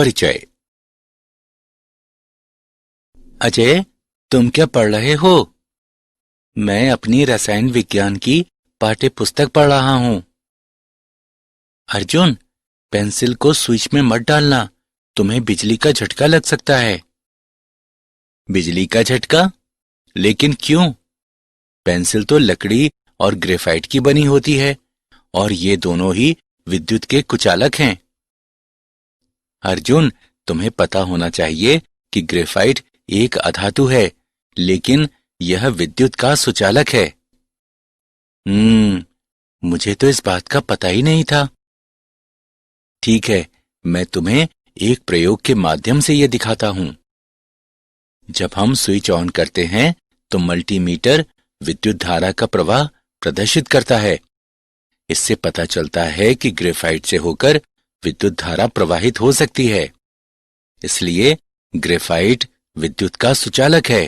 परिचय। अजय, तुम क्या पढ़ रहे हो? मैं अपनी रसायन विज्ञान की पाठ्य पुस्तक पढ़ रहा हूं। अर्जुन, पेंसिल को स्विच में मत डालना, तुम्हें बिजली का झटका लग सकता है। बिजली का झटका? लेकिन क्यों? पेंसिल तो लकड़ी और ग्रेफाइट की बनी होती है और ये दोनों ही विद्युत के कुचालक हैं। अर्जुन, तुम्हें पता होना चाहिए कि ग्रेफाइट एक अधातु है, लेकिन यह विद्युत का सुचालक है। मुझे तो इस बात का पता ही नहीं था। ठीक है, मैं तुम्हें एक प्रयोग के माध्यम से यह दिखाता हूं। जब हम स्विच ऑन करते हैं तो मल्टीमीटर विद्युत धारा का प्रवाह प्रदर्शित करता है। इससे पता चलता है कि ग्रेफाइट से होकर विद्युत धारा प्रवाहित हो सकती है। इसलिए ग्रेफाइट विद्युत का सुचालक है।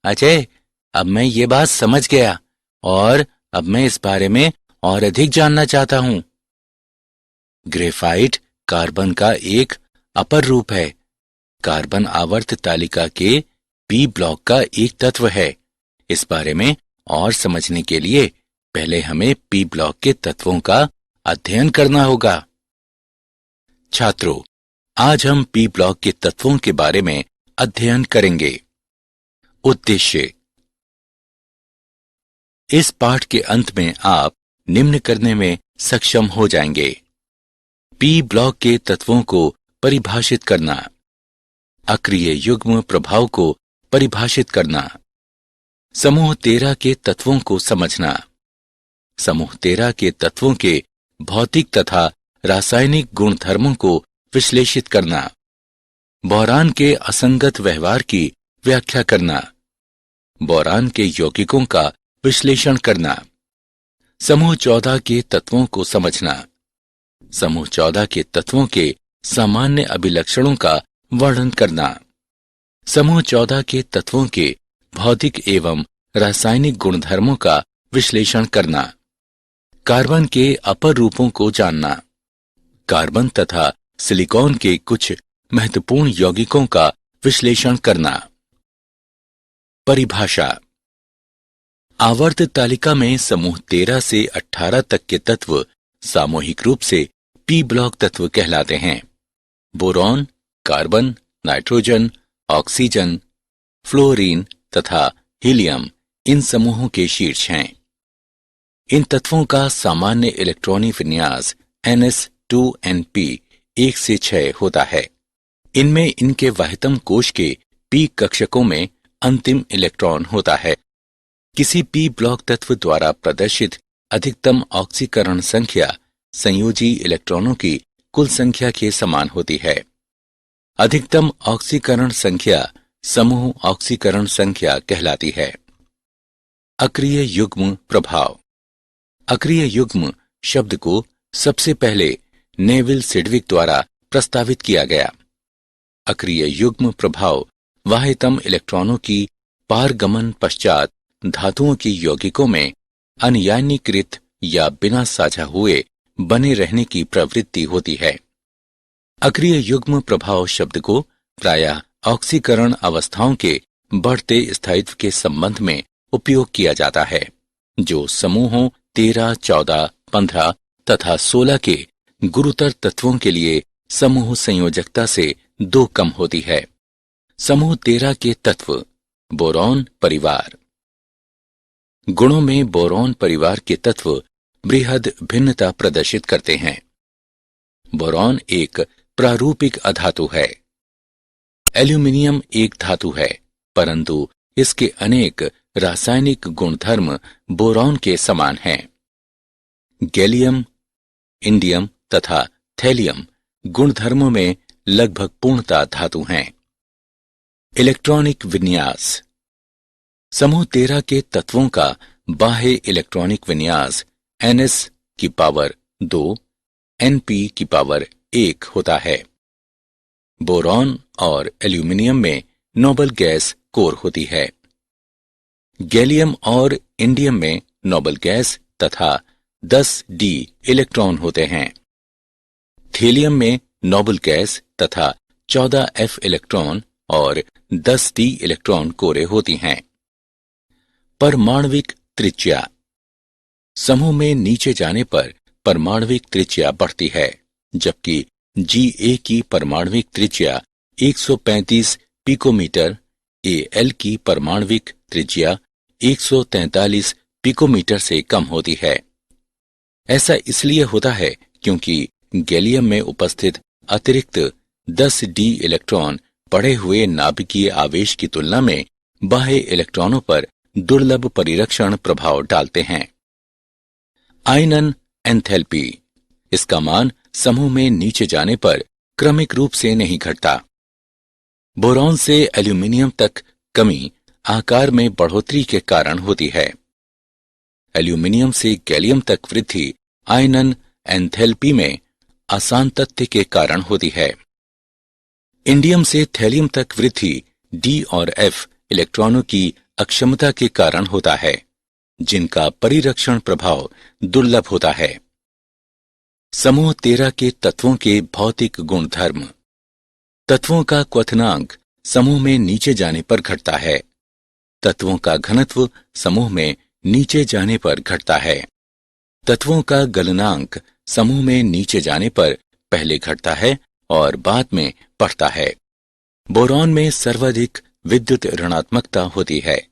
अजय, अब मैं ये बात समझ गया और अब मैं इस बारे में और अधिक जानना चाहता हूं। ग्रेफाइट कार्बन का एक अपर रूप है। कार्बन आवर्त तालिका के पी ब्लॉक का एक तत्व है। इस बारे में और समझने के लिए पहले हमें पी ब्लॉक के तत्वों का अध्ययन करना होगा। छात्रों, आज हम पी ब्लॉक के तत्वों के बारे में अध्ययन करेंगे। उद्देश्य: इस पाठ के अंत में आप निम्न करने में सक्षम हो जाएंगे। पी ब्लॉक के तत्वों को परिभाषित करना, अक्रिय युग्म प्रभाव को परिभाषित करना, समूह 13 के तत्वों को समझना, समूह 13 के तत्वों के भौतिक तथा रासायनिक गुणधर्मों को विश्लेषित करना, बोरान के असंगत व्यवहार की व्याख्या करना, बोरान के यौगिकों का विश्लेषण करना, समूह 14 के तत्वों को समझना, समूह 14 के तत्वों के सामान्य अभिलक्षणों का वर्णन करना, समूह 14 के तत्वों के भौतिक एवं रासायनिक गुणधर्मों का विश्लेषण करना, कार्बन के अपर रूपों को जानना, कार्बन तथा सिलिकॉन के कुछ महत्वपूर्ण यौगिकों का विश्लेषण करना। परिभाषा: आवर्त तालिका में समूह 13 से 18 तक के तत्व सामूहिक रूप से पी ब्लॉक तत्व कहलाते हैं। Boron, carbon, nitrogen, oxygen, fluorine तथा हीलियम इन समूहों के शीर्ष हैं। इन तत्वों का सामान्य इलेक्ट्रॉनिक विन्यास ns2np 1 से 6 होता है। इनमें इनके वाह्यतम कोश के पी कक्षकों में अंतिम इलेक्ट्रॉन होता है। किसी पी ब्लॉक तत्व द्वारा प्रदर्शित अधिकतम ऑक्सीकरण संख्या संयोजी इलेक्ट्रॉनों की कुल संख्या के समान होती है। अधिकतम ऑक्सीकरण संख्या समूह ऑक्सीकरण संख्या कहलाती है। अक्रिय युग्म प्रभाव: अक्रिय युग्म शब्द को सबसे पहले नेविल सिडविक द्वारा प्रस्तावित किया गया। अक्रिय युग्म प्रभाव वाह्यतम इलेक्ट्रॉनों की पारगमन पश्चात धातुओं की यौगिकों में अनयानीकृत या बिना साझा हुए बने रहने की प्रवृत्ति होती है। अक्रिय युग्म प्रभाव शब्द को प्रायः ऑक्सीकरण अवस्थाओं के बढ़ते स्थायित्व के संबंध में उपयोग किया जाता है, जो समूहों 13, 14, 15 तथा 16 के गुरुतर तत्वों के लिए समूह संयोजकता से 2 कम होती है। समूह 13 के तत्व बोरॉन परिवार। गुणों में बोरॉन परिवार के तत्व बृहद भिन्नता प्रदर्शित करते हैं। बोरॉन एक प्रारूपिक अधातु है। एल्यूमिनियम एक धातु है, परंतु इसके अनेक रासायनिक गुणधर्म बोरॉन के समान हैं। गैलियम, इंडियम तथा थैलियम गुणधर्मों में लगभग पूर्णता धातु हैं। इलेक्ट्रॉनिक विन्यास: समूह 13 के तत्वों का बाह्य इलेक्ट्रॉनिक विन्यास ns2 np1 होता है। बोरॉन और एल्यूमिनियम में नोबल गैस कोर होती है। गैलियम और इंडियम में नोबल गैस तथा 10d इलेक्ट्रॉन होते हैं। थैलियम में नोबल गैस तथा 14 F इलेक्ट्रॉन और 10 D इलेक्ट्रॉन कोरे होती हैं। परमाणविक त्रिज्या। समूह में नीचे जाने पर परमाणविक त्रिज्या बढ़ती है, जबकि Ga की परमाणविक त्रिज्या 135 पिकोमीटर, Al की परमाणविक त्रिज्या 143 पिकोमीटर से कम होती है। ऐसा इसलिए होता है क्योंकि गैलियम में उपस्थित अतिरिक्त 10 D इलेक्ट्रॉन बढ़े हुए नाभिकीय आवेश की तुलना में बाह्य इलेक्ट्रॉनों पर दुर्लभ परिरक्षण प्रभाव डालते हैं। आयनन एंथैल्पी। इसका मान समूह में नीचे जाने पर क्रमिक रूप से नहीं घटता। बोरॉन से एल्यूमिनियम तक कमी आकार में बढ़ोतरी के कारण होती है। एल्यूमिनियम से गैलियम तक वृद्धि आयनन एंथैल्पी में असांतत्य के कारण होती है। इंडियम से थैलियम तक वृद्धि D और F इलेक्ट्रॉनों की अक्षमता के कारण होता है, जिनका परिरक्षण प्रभाव दुर्लभ होता है। समूह 13 के तत्वों के भौतिक गुणधर्म। तत्वों का क्वथनांक समूह में नीचे जाने पर घटता है। तत्वों का घनत्व समूह में नीचे जाने पर घटता है। तत्वों का गलनांक समूह में नीचे जाने पर पहले घटता है और बाद में बढ़ता है। बोरॉन में सर्वाधिक विद्युत ऋणात्मकता होती है।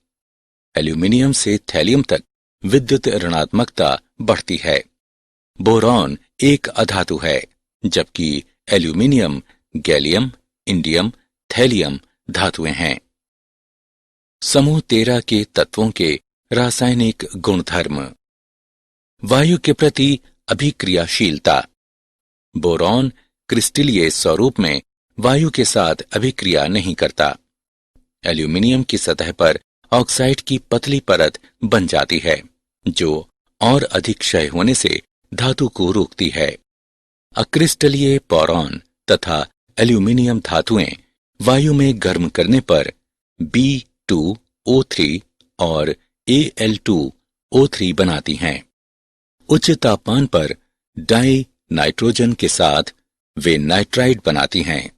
एल्यूमिनियम से थैलियम तक विद्युत ऋणात्मकता बढ़ती है। बोरॉन एक अधातु है, जबकि एल्यूमिनियम, गैलियम, इंडियम, थैलियम धातुएं हैं। समूह 13 के तत्वों के रासायनिक गुणधर्म। वायु के प्रति अभिक्रियाशीलता। बोरॉन क्रिस्टलीय स्वरूप में वायु के साथ अभिक्रिया नहीं करता। एल्यूमिनियम की सतह पर ऑक्साइड की पतली परत बन जाती है, जो और अधिक क्षय होने से धातु को रोकती है। अक्रिस्टलीय बोरॉन तथा एल्यूमिनियम धातुएं वायु में गर्म करने पर B2O3 और Al2O3 बनाती हैं। उच्च तापमान पर डाई नाइट्रोजन के साथ वे नाइट्राइड बनाती हैं।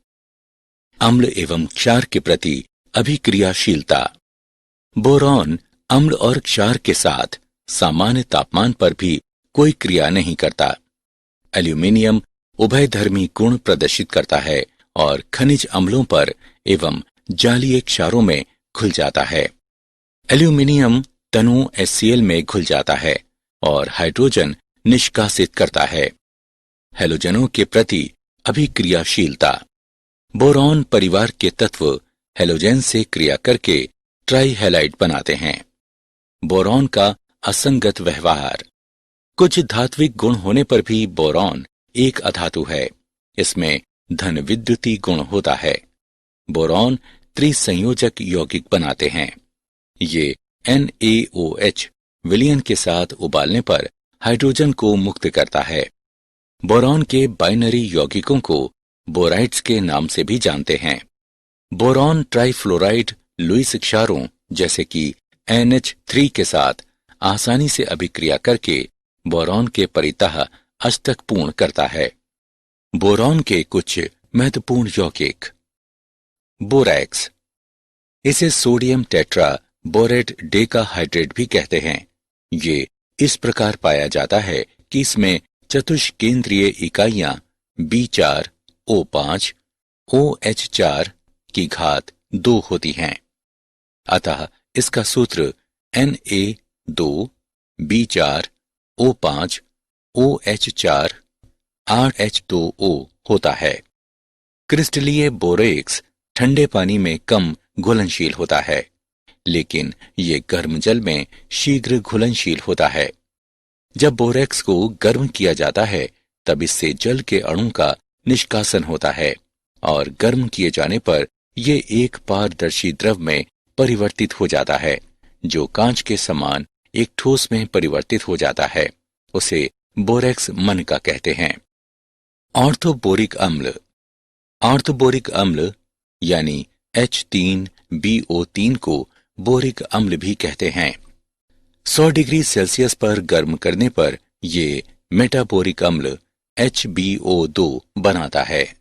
अम्ल एवं क्षार के प्रति अभिक्रियाशीलता। बोरॉन अम्ल और क्षार के साथ सामान्य तापमान पर भी कोई क्रिया नहीं करता। एल्यूमिनियम उभयधर्मी गुण प्रदर्शित करता है और खनिज अम्लों पर एवं जालीय क्षारों में घुल जाता है। एल्यूमिनियम तनु HCl में घुल जाता है और हाइड्रोजन निष्कासित करता है। हैलोजनों के प्रति अभिक्रियाशीलता। बोरॉन परिवार के तत्व हैलोजन से क्रिया करके ट्राइहैलाइड बनाते हैं। बोरॉन का असंगत व्यवहार। कुछ धात्विक गुण होने पर भी बोरॉन एक अधातु है। इसमें धन विद्युती गुण होता है। बोरॉन त्रिसंयोजक यौगिक बनाते हैं। ये NaOH विलयन के साथ उबालने पर हाइड्रोजन को मुक्त करता है। बोरॉन के बाइनरी यौगिकों को बोराइड्स के नाम से भी जानते हैं। बोरॉन ट्राइफ्लोराइड लुईस क्षारों जैसे कि NH3 के साथ आसानी से अभिक्रिया करके बोरॉन के परितः अष्टक पूर्ण करता है। बोरॉन के कुछ महत्वपूर्ण यौगिक। बोरैक्स। इसे सोडियम टेट्रा बोरेट डेकाहाइड्रेट भी कहते हैं। ये इस प्रकार पाया जाता है कि इसमें चतुष्केंद्रीय इकाइयां B4O5 OH4 की घात 2 होती हैं। अतः इसका सूत्र Na2B4O5 OH4 8H2O होता है। क्रिस्टलीय बोरेक्स ठंडे पानी में कम घुलनशील होता है, लेकिन ये गर्म जल में शीघ्र घुलनशील होता है। जब बोरेक्स को गर्म किया जाता है तब इससे जल के अणु का निष्कासन होता है और गर्म किए जाने पर ये एक पारदर्शी द्रव में परिवर्तित हो जाता है, जो कांच के समान एक ठोस में परिवर्तित हो जाता है। उसे बोरेक्स मन का कहते हैं। ऑर्थोबोरिक अम्ल। ऑर्थोबोरिक अम्ल यानी H3BO3 को बोरिक अम्ल भी कहते हैं। 100 डिग्री सेल्सियस पर गर्म करने पर ये मेटाबोरिक अम्ल HbO2 बनाता है।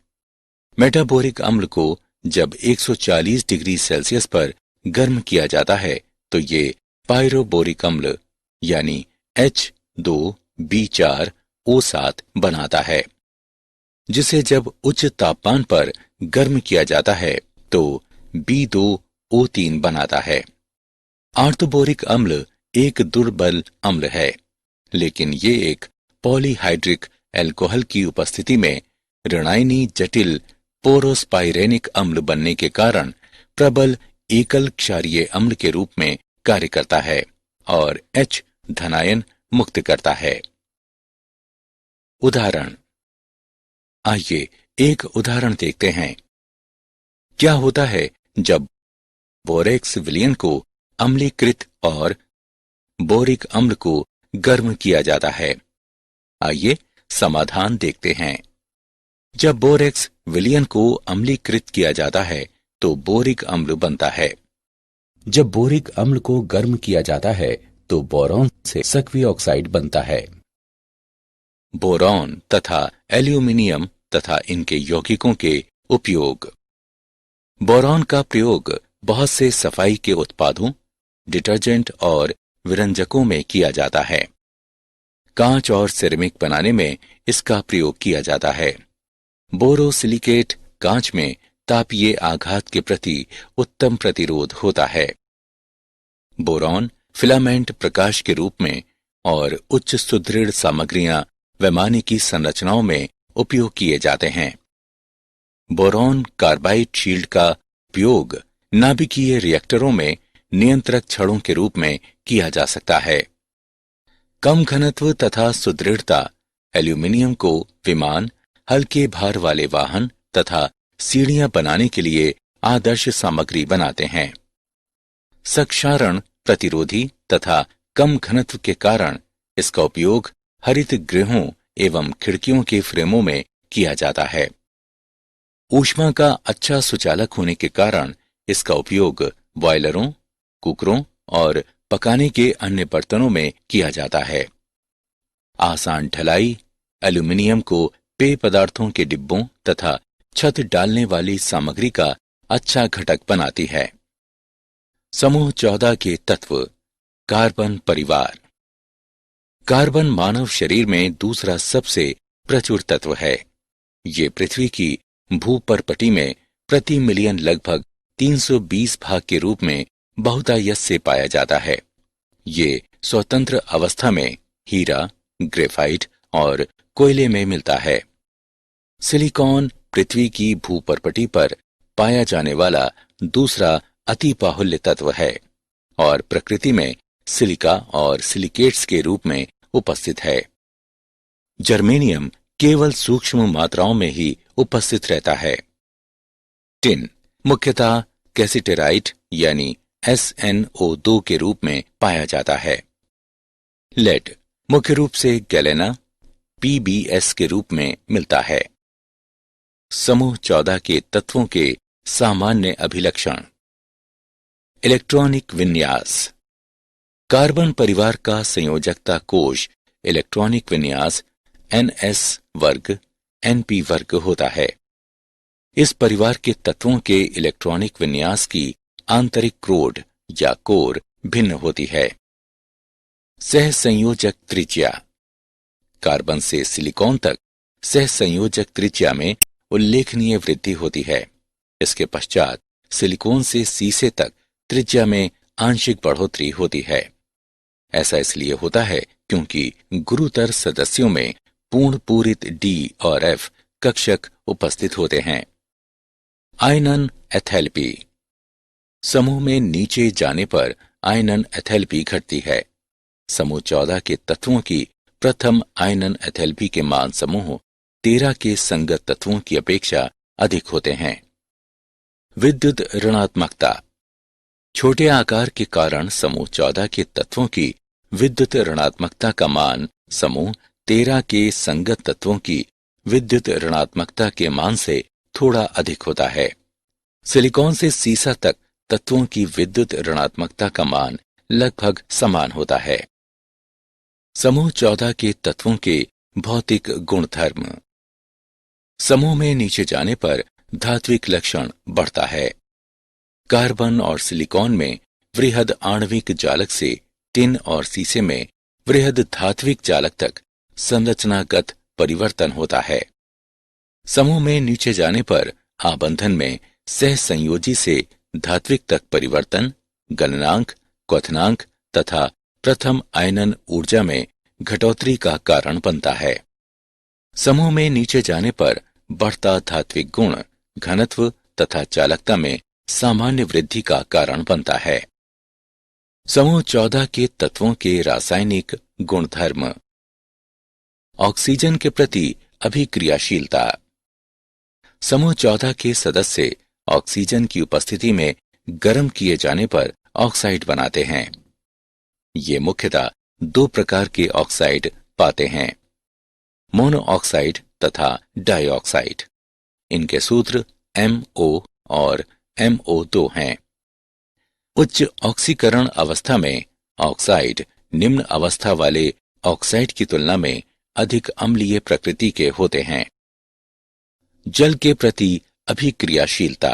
मेटाबोरिक अम्ल को जब 140 डिग्री सेल्सियस पर गर्म किया जाता है तो ये पायरोबोरिक अम्ल यानी H2B4O7 बनाता है, जिसे जब उच्च तापमान पर गर्म किया जाता है तो B2O3 बनाता है। आर्थोबोरिक अम्ल एक दुर्बल अम्ल है, लेकिन ये एक पॉलीहाइड्रिक अल्कोहल की उपस्थिति में ऋणायनी जटिल पोरोस्पाइरेनिक अम्ल बनने के कारण प्रबल एकल क्षारीय अम्ल के रूप में कार्य करता है और H धनायन मुक्त करता है। उदाहरण। आइए एक उदाहरण देखते हैं। क्या होता है जब बोरेक्स विलयन को अम्लीकृत और बोरिक अम्ल को गर्म किया जाता है? आइए समाधान देखते हैं। जब बोरेक्स विलयन को अम्लीकृत किया जाता है तो बोरिक अम्ल बनता है। जब बोरिक अम्ल को गर्म किया जाता है तो बोरॉन से सक्रिय ऑक्साइड बनता है। बोरॉन तथा एल्यूमिनियम तथा इनके यौगिकों के उपयोग। बोरॉन का प्रयोग बहुत से सफाई के उत्पादों, डिटर्जेंट और विरंजकों में किया जाता है। कांच और सिरेमिक बनाने में इसका प्रयोग किया जाता है। बोरोसिलिकेट कांच में तापीय आघात के प्रति उत्तम प्रतिरोध होता है। बोरॉन फिलामेंट प्रकाश के रूप में और उच्च सुदृढ़ सामग्रियां वैमानिकी संरचनाओं में उपयोग किए जाते हैं। बोरॉन कार्बाइड शील्ड का उपयोग नाभिकीय रिएक्टरों में नियंत्रक छड़ों के रूप में किया जा सकता है। कम घनत्व तथा सुदृढ़ता एल्यूमिनियम को विमान, हल्के भार वाले वाहन तथा सीढ़ियां बनाने के लिए आदर्श सामग्री बनाते हैं। संक्षारण प्रतिरोधी तथा कम घनत्व के कारण इसका उपयोग हरित गृहों एवं खिड़कियों के फ्रेमों में किया जाता है। ऊष्मा का अच्छा सुचालक होने के कारण इसका उपयोग बॉयलरों, कुकरों और पकाने के अन्य बर्तनों में किया जाता है। आसान ढलाई एल्यूमिनियम को पेय पदार्थों के डिब्बों तथा छत डालने वाली सामग्री का अच्छा घटक बनाती है। समूह 14 के तत्व। कार्बन परिवार। कार्बन मानव शरीर में दूसरा सबसे प्रचुर तत्व है। ये पृथ्वी की भूपर्पटी में प्रति मिलियन लगभग 320 भाग के रूप में बहुतायत से पाया जाता है। ये स्वतंत्र अवस्था में हीरा, ग्रेफाइट और कोयले में मिलता है। सिलिकॉन पृथ्वी की भूपर्पटी पर पाया जाने वाला दूसरा अति बाहुल्य तत्व है और प्रकृति में सिलिका और सिलिकेट्स के रूप में उपस्थित है। जर्मेनियम केवल सूक्ष्म मात्राओं में ही उपस्थित रहता है। टिन मुख्यतः कैसिटेराइट यानी SnO2 के रूप में पाया जाता है। लेड मुख्य रूप से गैलेना PbS के रूप में मिलता है। समूह 14 के तत्वों के सामान्य अभिलक्षण। इलेक्ट्रॉनिक विन्यास। कार्बन परिवार का संयोजकता कोश इलेक्ट्रॉनिक विन्यास NS वर्ग NP वर्ग होता है। इस परिवार के तत्वों के इलेक्ट्रॉनिक विन्यास की आंतरिक क्रोड या कोर भिन्न होती है। सहसंयोजक त्रिज्या। कार्बन से सिलिकॉन तक सहसंयोजक त्रिज्या में उल्लेखनीय वृद्धि होती है। इसके पश्चात सिलिकॉन से सीसे तक त्रिज्या में आंशिक बढ़ोतरी होती है। ऐसा इसलिए होता है क्योंकि गुरुतर सदस्यों में पूर्ण पूरित D और F कक्षक उपस्थित होते हैं। आयनन एथैल्पी। समूह में नीचे जाने पर आयनन एथैल्पी घटती है। समूह 14 के तत्वों की प्रथम आयनन एथैल्पी के मान समूह 13 के संगत तत्वों की अपेक्षा अधिक होते हैं। विद्युत ऋणात्मकता। छोटे आकार के कारण समूह 14 के तत्वों की विद्युत ऋणात्मकता का मान समूह 13 के संगत तत्वों की विद्युत ऋणात्मकता के मान से थोड़ा अधिक होता है। सिलिकॉन से सीसा तक तत्वों की विद्युत ऋणात्मकता का मान लगभग समान होता है। समूह 14 के तत्वों के भौतिक गुणधर्म। समूह में नीचे जाने पर धात्विक लक्षण बढ़ता है। कार्बन और सिलिकॉन में वृहद आणविक जालक से टिन और शीशे में वृहद धात्विक जालक तक संरचनागत परिवर्तन होता है। समूह में नीचे जाने पर आबंधन में सह संयोजी से धात्विक तक परिवर्तन गलनांक, क्वथनांक तथा प्रथम आयनन ऊर्जा में घटोतरी का कारण बनता है। समूह में नीचे जाने पर बढ़ता धात्विक गुण घनत्व तथा चालकता में सामान्य वृद्धि का कारण बनता है। समूह 14 के तत्वों के रासायनिक गुणधर्म। ऑक्सीजन के प्रति अभिक्रियाशीलता। समूह 14 के सदस्य ऑक्सीजन की उपस्थिति में गर्म किए जाने पर ऑक्साइड बनाते हैं। ये मुख्यतः 2 प्रकार के ऑक्साइड पाते हैं, मोनो ऑक्साइड तथा डाइऑक्साइड। इनके सूत्र MO और MO2 हैं। उच्च ऑक्सीकरण अवस्था में ऑक्साइड निम्न अवस्था वाले ऑक्साइड की तुलना में अधिक अम्लीय प्रकृति के होते हैं। जल के प्रति अभिक्रियाशीलता।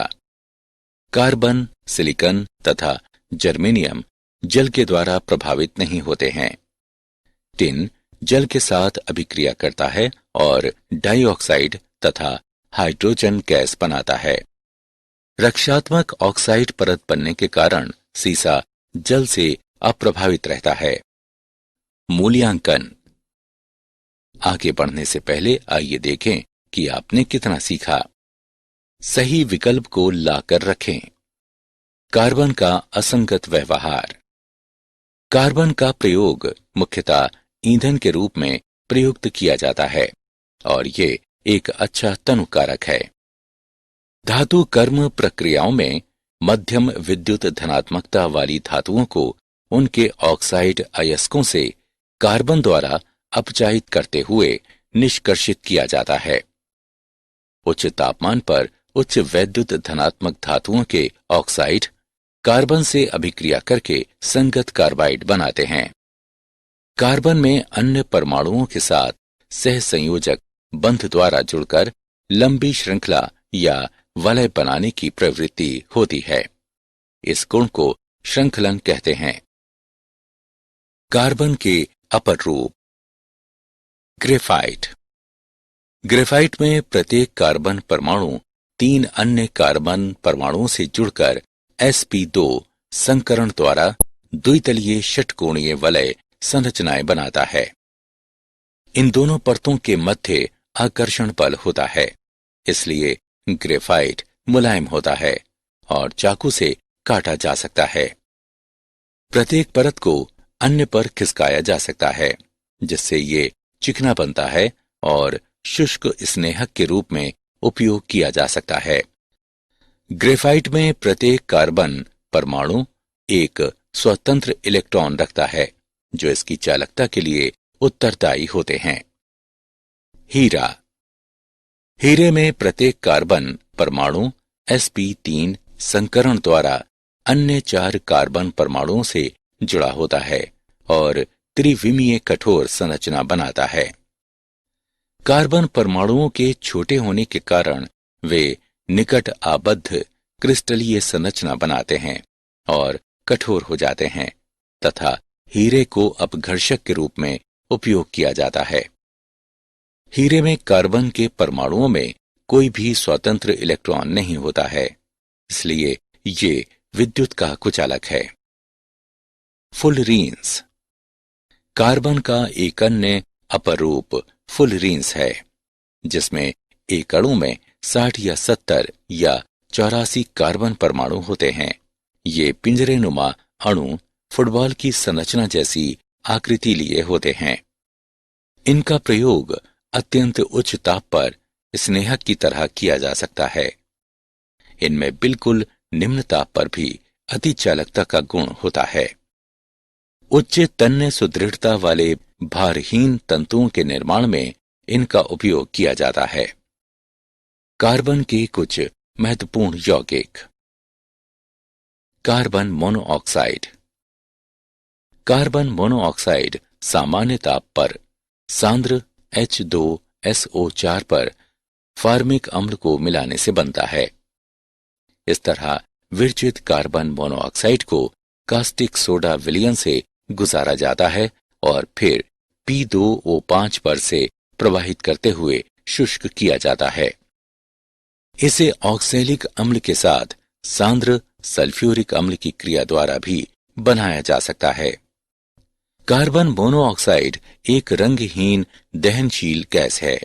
कार्बन, सिलिकॉन तथा जर्मेनियम जल के द्वारा प्रभावित नहीं होते हैं। टिन जल के साथ अभिक्रिया करता है और डाइऑक्साइड तथा हाइड्रोजन गैस बनाता है। रक्षात्मक ऑक्साइड परत बनने के कारण सीसा जल से अप्रभावित रहता है। मूल्यांकन। आगे बढ़ने से पहले आइए देखें कि आपने कितना सीखा। सही विकल्प को लाकर रखें। कार्बन का असंगत व्यवहार। कार्बन का प्रयोग मुख्यतः ईंधन के रूप में प्रयुक्त किया जाता है और ये एक अच्छा तनुकारक है। धातु कर्म प्रक्रियाओं में मध्यम विद्युत धनात्मकता वाली धातुओं को उनके ऑक्साइड अयस्कों से कार्बन द्वारा अपचायित करते हुए निष्कर्षित किया जाता है। उच्च तापमान पर उच्च वैद्युत धनात्मक धातुओं के ऑक्साइड कार्बन से अभिक्रिया करके संगत कार्बाइड बनाते हैं। कार्बन में अन्य परमाणुओं के साथ सह संयोजक बंध द्वारा जुड़कर लंबी श्रृंखला या वलय बनाने की प्रवृत्ति होती है। इस गुण को श्रृंखलन कहते हैं। कार्बन के अपर रूप। ग्रेफाइट। ग्रेफाइट में प्रत्येक कार्बन परमाणु 3 अन्य कार्बन परमाणुओं से जुड़कर sp2 संकरण द्वारा द्वितलीय षटकोणीय वलय संरचनाएं बनाता है। इन दोनों परतों के मध्य आकर्षण बल होता है, इसलिए ग्रेफाइट मुलायम होता है और चाकू से काटा जा सकता है। प्रत्येक परत को अन्य पर खिसकाया जा सकता है, जिससे ये चिकना बनता है और शुष्क स्नेहक के रूप में उपयोग किया जा सकता है। ग्रेफाइट में प्रत्येक कार्बन परमाणु एक स्वतंत्र इलेक्ट्रॉन रखता है, जो इसकी चालकता के लिए उत्तरदायी होते हैं। हीरा। हीरे में प्रत्येक कार्बन परमाणु sp3 संकरण द्वारा अन्य 4 कार्बन परमाणुओं से जुड़ा होता है और त्रिविमीय कठोर संरचना बनाता है। कार्बन परमाणुओं के छोटे होने के कारण वे निकट आबद्ध क्रिस्टलीय संरचना बनाते हैं और कठोर हो जाते हैं तथा हीरे को अपघर्षक के रूप में उपयोग किया जाता है। हीरे में कार्बन के परमाणुओं में कोई भी स्वतंत्र इलेक्ट्रॉन नहीं होता है, इसलिए ये विद्युत का कुचालक है। फुलरीन्स। कार्बन का एक अन्य अपरूप फुलरीन्स है, जिसमें एक अणु में 60 या 70 या 84 कार्बन परमाणु होते हैं। ये पिंजरेनुमा अणु फुटबॉल की संरचना जैसी आकृति लिए होते हैं। इनका प्रयोग अत्यंत उच्च ताप पर स्नेहक की तरह किया जा सकता है। इनमें बिल्कुल निम्न ताप पर भी अतिचालकता का गुण होता है। उच्च तन्य सुदृढ़ता वाले भारहीन तंतुओं के निर्माण में इनका उपयोग किया जाता है। कार्बन के कुछ महत्वपूर्ण यौगिक। Carbon monoxide. कार्बन मोनोऑक्साइड सामान्य ताप पर सांद्र H2SO4 पर फार्मिक अम्ल को मिलाने से बनता है। इस तरह विरचित कार्बन मोनोऑक्साइड को कास्टिक सोडा विलयन से गुजारा जाता है और फिर P2O5 पर से प्रवाहित करते हुए शुष्क किया जाता है। इसे ऑक्सैलिक अम्ल के साथ सांद्र सल्फ्यूरिक अम्ल की क्रिया द्वारा भी बनाया जा सकता है। कार्बन मोनोऑक्साइड एक रंगहीन दहनशील गैस है।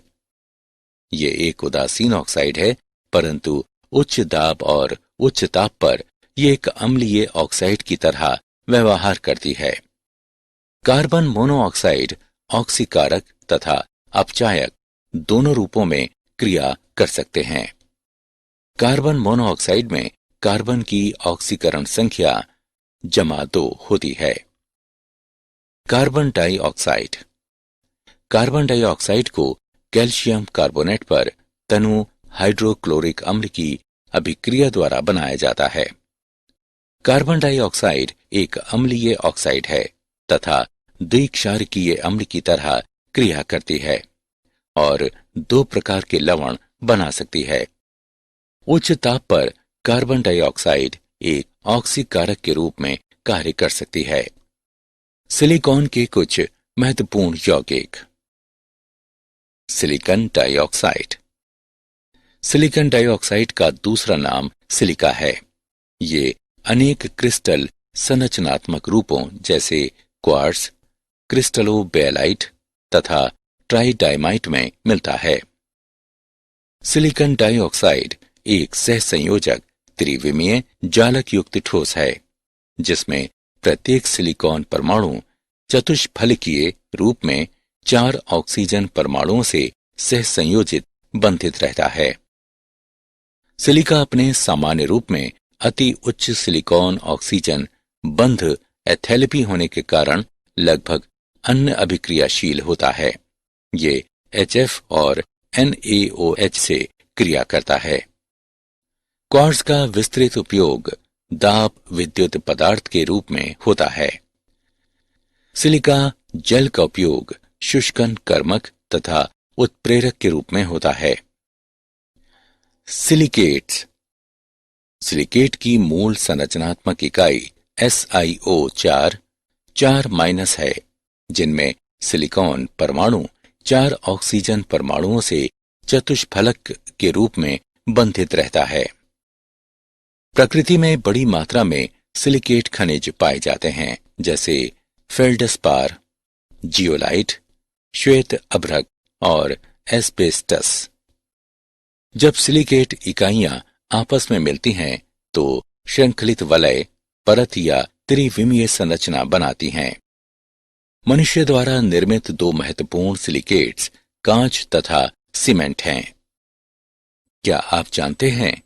ये एक उदासीन ऑक्साइड है, परंतु उच्च दाब और उच्च ताप पर यह एक अम्लीय ऑक्साइड की तरह व्यवहार करती है। कार्बन मोनोऑक्साइड ऑक्सीकारक तथा अपचायक दोनों रूपों में क्रिया कर सकते हैं। कार्बन मोनोऑक्साइड में कार्बन की ऑक्सीकरण संख्या ×2 होती है। Carbon dioxide. कार्बन डाइऑक्साइड को कैल्शियम कार्बोनेट पर तनु हाइड्रोक्लोरिक अम्ल की अभिक्रिया द्वारा बनाया जाता है। कार्बन डाइऑक्साइड एक अम्लीय ऑक्साइड है तथा द्विक्षारकीय अम्ल की तरह क्रिया करती है और 2 प्रकार के लवण बना सकती है। उच्च ताप पर कार्बन डाइऑक्साइड एक ऑक्सीकारक के रूप में कार्य कर सकती है। सिलिकॉन के कुछ महत्वपूर्ण यौगिक। Silicon dioxide. सिलिकॉन डाइऑक्साइड का दूसरा नाम सिलिका है। ये अनेक क्रिस्टल संरचनात्मक रूपों जैसे क्वार्ट्ज, क्रिस्टलोबेलाइट तथा ट्राइडाइमाइट में मिलता है। सिलिकॉन डाइऑक्साइड एक सहसंयोजक त्रिविमीय जालक युक्त ठोस है, जिसमें प्रत्येक सिलिकॉन परमाणु चतुष्फलकीय रूप में 4 ऑक्सीजन परमाणुओं से सहसंयोजित बंधित रहता है। सिलिका अपने सामान्य रूप में अति उच्च सिलिकॉन ऑक्सीजन बंध एथैलेपी होने के कारण लगभग अन्य अभिक्रियाशील होता है। ये HF और NaOH से क्रिया करता है। क्वार्ट्ज का विस्तृत उपयोग दाब विद्युत पदार्थ के रूप में होता है। सिलिका जल का उपयोग शुष्कन कर्मक तथा उत्प्रेरक के रूप में होता है। सिलिकेट्स। सिलिकेट की मूल संरचनात्मक इकाई SiO4 4- है, जिनमें सिलिकॉन परमाणु 4 ऑक्सीजन परमाणुओं से चतुष्फलक के रूप में बंधित रहता है। प्रकृति में बड़ी मात्रा में सिलिकेट खनिज पाए जाते हैं, जैसे फेल्डस्पार, जियोलाइट, श्वेत अभ्रक और एस्बेस्टस। जब सिलिकेट इकाइयां आपस में मिलती हैं तो श्रृंखलित वलय, परत या त्रिविमीय संरचना बनाती हैं। मनुष्य द्वारा निर्मित 2 महत्वपूर्ण सिलिकेट्स कांच तथा सीमेंट हैं। क्या आप जानते हैं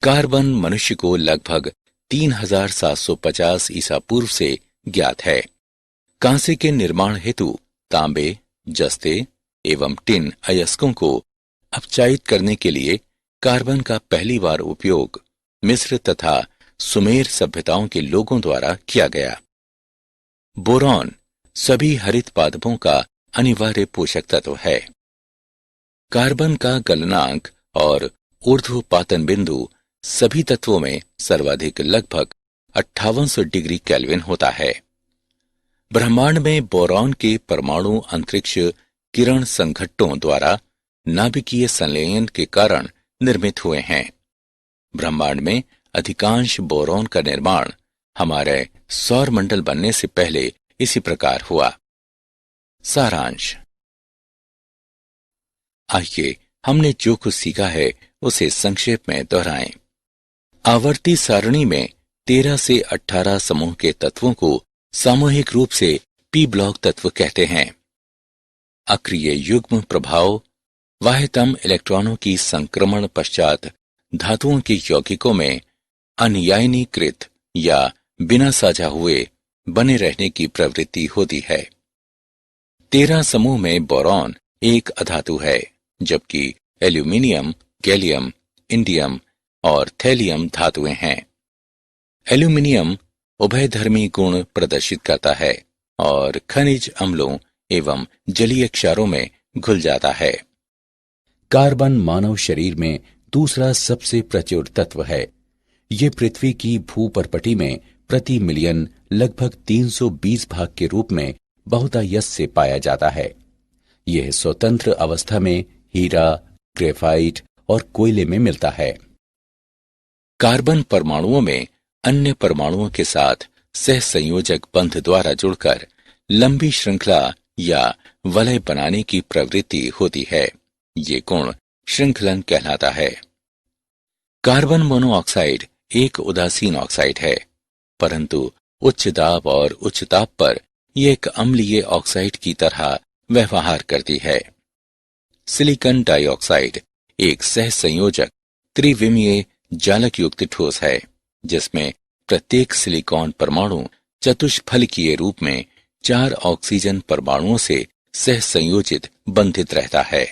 कार्बन मनुष्य को लगभग 3750 ईसा पूर्व से ज्ञात है। कांसे के निर्माण हेतु तांबे, जस्ते एवं टिन अयस्कों को अपचायित करने के लिए कार्बन का पहली बार उपयोग मिस्र तथा सुमेर सभ्यताओं के लोगों द्वारा किया गया। बोरॉन सभी हरित पादपों का अनिवार्य पोषक तत्व है। कार्बन का गलनांक और ऊर्ध्वपातन बिंदु सभी तत्वों में सर्वाधिक लगभग 5800 डिग्री केल्विन होता है। ब्रह्मांड में बोरॉन के परमाणु अंतरिक्ष किरण संघट्टों द्वारा नाभिकीय संलयन के कारण निर्मित हुए हैं। ब्रह्मांड में अधिकांश बोरॉन का निर्माण हमारे सौर मंडल बनने से पहले इसी प्रकार हुआ। सारांश। आइए हमने जो कुछ सीखा है उसे संक्षेप में दोहराएं। आवर्ती सारणी में 13 से 18 समूह के तत्वों को सामूहिक रूप से पी ब्लॉक तत्व कहते हैं। अक्रिय युग्म प्रभाव वाह्यतम इलेक्ट्रॉनों की संक्रमण पश्चात धातुओं के यौगिकों में अनियायनीकृत या बिना साझा हुए बने रहने की प्रवृत्ति होती है। 13 समूह में बोरॉन एक अधातु है, जबकि एल्यूमिनियम, गैलियम, इंडियम और थैलियम धातुएं हैं। एल्यूमिनियम उभयधर्मी गुण प्रदर्शित करता है और खनिज अम्लों एवं जलीय क्षारों में घुल जाता है। कार्बन मानव शरीर में दूसरा सबसे प्रचुर तत्व है। ये पृथ्वी की भूपर्पटी में प्रति मिलियन लगभग 320 भाग के रूप में बहुतायत से पाया जाता है। यह स्वतंत्र अवस्था में हीरा, ग्रेफाइट और कोयले में मिलता है। कार्बन परमाणुओं में अन्य परमाणुओं के साथ सहसंयोजक बंध द्वारा जुड़कर लंबी श्रृंखला या वलय बनाने की प्रवृत्ति होती है। ये गुण श्रृंखलन कहलाता है। कार्बन मोनोऑक्साइड एक उदासीन ऑक्साइड है, परंतु उच्च दाब और उच्च ताप पर यह एक अम्लीय ऑक्साइड की तरह व्यवहार करती है। सिलिकॉन डाइऑक्साइड एक सहसंयोजक त्रिविमीय जालक युक्त ठोस है, जिसमें प्रत्येक सिलिकॉन परमाणु चतुष्फलकीय रूप में 4 ऑक्सीजन परमाणुओं से सहसंयोजित बंधित रहता है।